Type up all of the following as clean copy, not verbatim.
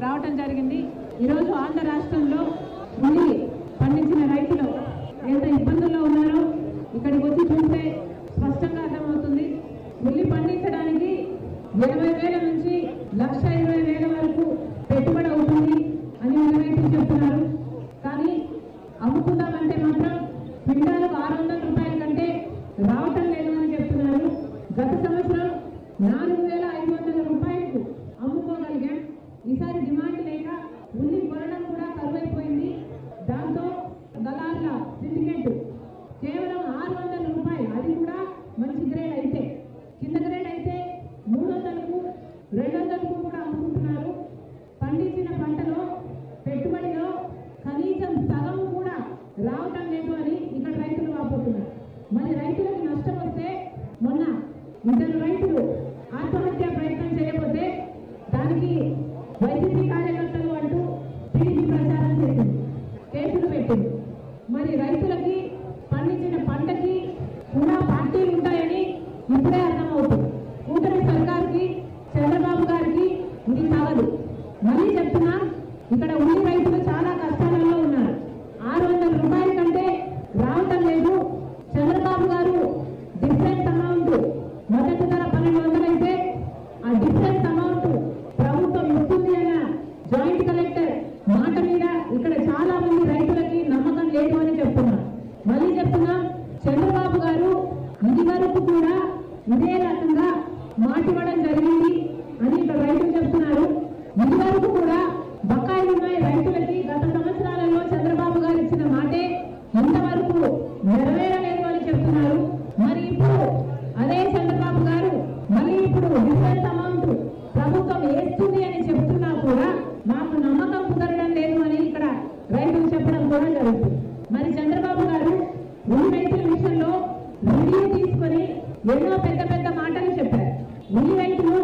రావటం జరిగింది. ఈరోజు ఆంధ్ర రాష్ట్రంలో ఉల్లి పండించిన రైతులు ఎంత ఇబ్బందుల్లో ఉన్నారో ఇక్కడికి వచ్చి చూస్తే స్పష్టంగా అర్థమవుతుంది. ఉల్లి పండించడానికి 20,000 నుంచి 1,20,000 వరకు పెట్టుబడి అవుతుంది అని రైతులు చెప్తున్నారు. కానీ అమ్ముకుందామంటే మాత్రం క్వింటాలకు 600 రూపాయల కంటే రావటం లేదు అని చెప్తున్నారు. గత సంవత్సరం 4,500 రూపాయలకు అమ్ముకోగలిగాం. ఈసారి డిమాండ్ లేక ఉల్లి కొనడం కూడా కరువైపోయింది. దాంతో దళారుల సిండికేట్ కేవలం 600 రూపాయలు, అది కూడా మంచి గ్రేడ్ అయితే, కింద గ్రేడ్ అయితే 300కు 200కు కూడా అమ్ముకుంటున్నారు. పండించిన పంటలో పెట్టుబడిలో కనీసం సగం కూడా రావటం లేదు అని ఇక్కడ రైతులు వాపోతున్నారు. మరి రైతులకు నష్టం వస్తే మొన్న 2 రైతులు ఆత్మహత్య ప్రయత్నం చేయకపోతే దానికి వైసీపీ కార్యకర్తలు అంటూ టీడీపీ ప్రచారం చేసింది, కేసులు పెట్టింది. మరి రైతులకి పండించిన పంటకి కూడా పార్టీలు ఉంటాయని ఇప్పుడే అర్థమవుతుంది. కూటమి సర్కార్కి, చంద్రబాబు గారికి ఇది కావదు. మళ్ళీ చెప్తున్నా, ఇక్కడ ఉల్లి రైతులు చాలా కష్టాలలో ఉన్నారు. 600 రూపాయల కంటే రావటం లేదు. చంద్రబాబు గారు డిఫరెన్స్ అమౌంట్ మొదటి ధర 1,200 అయితే ఆ డిఫరెన్స్ అమౌంట్ ప్రభుత్వం ఇస్తుంది అన్న జాయింట్ కలెక్టర్ మాట మీద ఇక్కడ చాలా మంది రైతులకి నమ్మకం లేదు అని చెప్తున్నారు. మళ్ళీ చెప్తున్నా, చంద్రబాబు గారు ఇది వరకు కూడా ఇదే రకంగా మాటివ్వడం జరిగింది అని ఇక్కడ రైతులు చెప్తున్నారు. ఇది వరకు కూడా బకాయిలు ఉన్నాయి రైతులకి. గత సంవత్సరాలలో చంద్రబాబు గారు ఇచ్చిన మాటే ఇంతవరకు నెరవేరలేదు అని చెప్తున్నారు. మరి ఇప్పుడు అదే చంద్రబాబు గారు మళ్ళీ ఇప్పుడు డిఫరెన్స్ అమౌంట్ ప్రభుత్వం వేస్తుంది అని చెప్తున్నా కూడా మాకు నమ్మకం కుదరడం లేదు అని ఇక్కడ రైతులు చెప్పడం కూడా జరుగుతుంది. మరి చంద్రబాబు గారు ఉల్లి రైతుల విషయంలో రివ్యూ తీసుకొని ఎన్నో పెద్ద పెద్ద మాటలు చెప్పారు. ఉల్లి రైతులు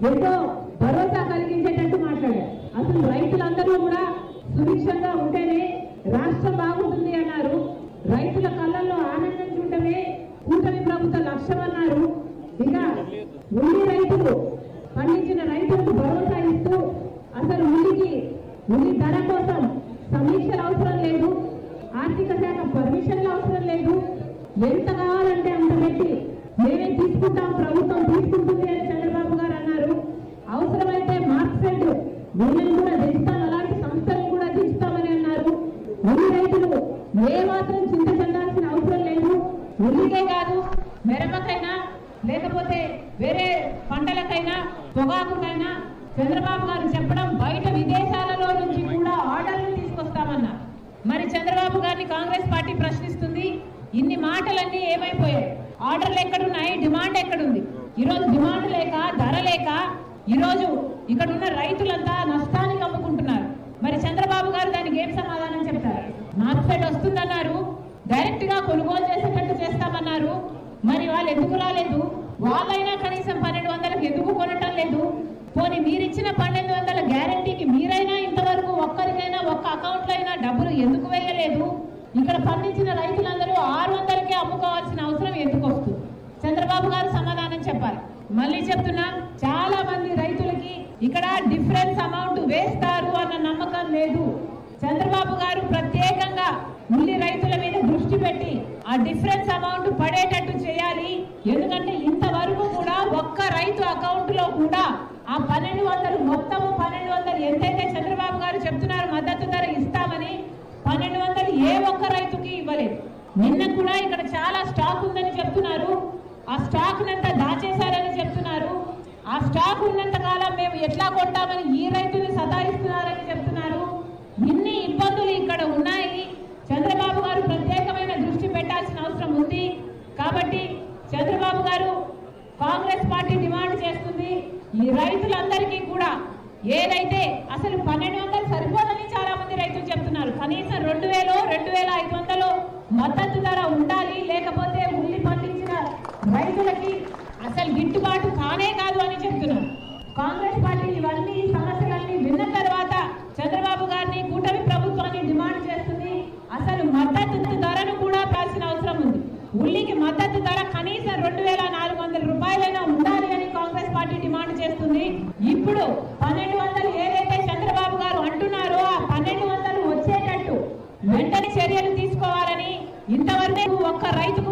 ఎంతో భరోసా కలిగించేటట్టు మాట్లాడారు. అసలు రైతులందరూ కూడా సుభిక్షంగా ఉంటేనే రాష్ట్రం బాగుంటుంది అన్నారు. రైతుల కళ్ళల్లో ఆనందం చూడటమే కూటమి ప్రభుత్వ లక్ష్యం అన్నారు. ఇక ఉల్లి రైతులు పండించిన రైతులకు భరోసా ఇస్తూ అసలు ఉల్లి ధర కోసం సమీక్షలు అవసరం లేదు, ఆర్థిక శాఖ పర్మిషన్లు అవసరం లేదు, ఎంత కావాలంటే అంత పెట్టి మేమే తీసుకుంటాం, ప్రభుత్వం తీసుకుంటుంది అని చంద్రబాబు గారు అన్నారు. అవసరమైతే మార్క్సెట్ వీళ్ళని కూడా దిస్తాం, అలాంటి సంస్థలను కూడా దిస్తామని అన్నారు. ఉల్లి రైతులు ఏ మాత్రం చింత చెందాల్సిన అవసరం లేదు. ఉల్లికే కాదు, మిరపకైనా లేకపోతే వేరే పంటలకైనా పొగాకుకైనా చంద్రబాబు గారు చెప్పడం బయట విదేశాలలో నుంచి కూడా ఆర్డర్లు తీసుకొస్తామన్నారు. మరి చంద్రబాబు గారిని కాంగ్రెస్ పార్టీ ప్రశ్నిస్తుంది, ఇన్ని మాటలన్నీ ఏమైపోయాయి? ఆర్డర్లు ఎక్కడున్నాయి? డిమాండ్ ఎక్కడుంది? ఈరోజు డిమాండ్ లేక, ధర లేక ఈరోజు ఇక్కడ ఉన్న రైతులంతా నష్టానికి అమ్ముకుంటున్నారు. మరి చంద్రబాబు గారు దానికి ఏం సమాధానం చెప్తారు? మార్కెట్ వస్తుందన్నారు, డైరెక్ట్ గా కొనుగోలు చేసేటట్టు చేస్తామన్నారు. మరి వాళ్ళు ఎందుకు రాలేదు? వాళ్ళైనా కనీసం 1,200కి ఎందుకు కొనటం లేదు? పోనీ మీరిచ్చిన 1,200 గ్యారంటీకి మీరైనా ఇంతవరకు ఒక్కరికైనా ఒక్క అకౌంట్ లో అయినా డబ్బులు ఎందుకు వేయలేదు? ఇక్కడ పండించిన రైతులందరూ 600కే అమ్ముకోవాల్సిన అవసరం ఎందుకు వస్తుంది? చంద్రబాబు గారు సమాధానం చెప్పాలి. మళ్ళీ చెప్తున్నా, చాలా మంది రైతులకి ఇక్కడ డిఫరెన్స్ అమౌంట్ వేస్తారు అన్న నమ్మకం లేదు. చంద్రబాబు గారు ప్రత్యేకంగా ఉల్లి రైతుల మీద దృష్టి పెట్టి ఆ డిఫరెన్స్ అమౌంట్ పడేటట్టు చేయాలి. ఎందుకంటే ఇంతవరకు కూడా ఒక్క రైతు అకౌంట్ లో కూడా ఆ 1,200 మొత్తము 1,200 ఎంతైతే చంద్రబాబు గారు చెప్తున్నారు మద్దతు ధర ఇస్తామని 1,200 ఏ ఒక్క రైతుకి ఇవ్వలేదు. నిన్న కూడా ఇక్కడ చాలా స్టాక్ ఉందని చెప్తున్నారు. ఆ స్టాక్ నంతా దాచేశారని చెప్తున్నారు. ఆ స్టాక్ ఉన్నంత కాలం మేము ఎట్లా కొంటామని ఈ రైతుని సతాయిస్తున్నారని చెప్తున్నారు. ఇన్ని ఇబ్బందులు ఇక్కడ ఉన్నాయి. చంద్రబాబు గారు ప్రత్యేకమైన దృష్టి పెట్టాల్సిన అవసరం ఉంది. కాబట్టి చంద్రబాబు గారు, కాంగ్రెస్ పార్టీ డిమాండ్ చేస్తుంది, ఈ రైతులందరికీ కూడా ఏదైతే అసలు 1,200 సరిపోదని చాలా మంది రైతులు చెప్తున్నారు. కనీసం 2,000, 2,500 మద్దతు ధర ఉండాలి. లేకపోతే ఉల్లి పండించిన రైతులకి అసలు గిట్టుబాటు కానే కాదు అని చెప్తున్నారు. కాంగ్రెస్ పార్టీ ఇవన్నీ సమస్యలన్నీ విన్న తర్వాత చంద్రబాబు గారిని, కూటమి ప్రభుత్వాన్ని డిమాండ్ చేస్తుంది, అసలు మద్దతు ధరను కూడా పెంచాల్సిన అవసరం ఉంది. ఉల్లికి మద్దతు ధర కనీసం 2,400 రూపాయలైనా ఉండాలి అని కాంగ్రెస్ పార్టీ డిమాండ్ చేస్తుంది. ఇప్పుడు 1,200 ఏదైతే చంద్రబాబు ఒక్క రైతుకు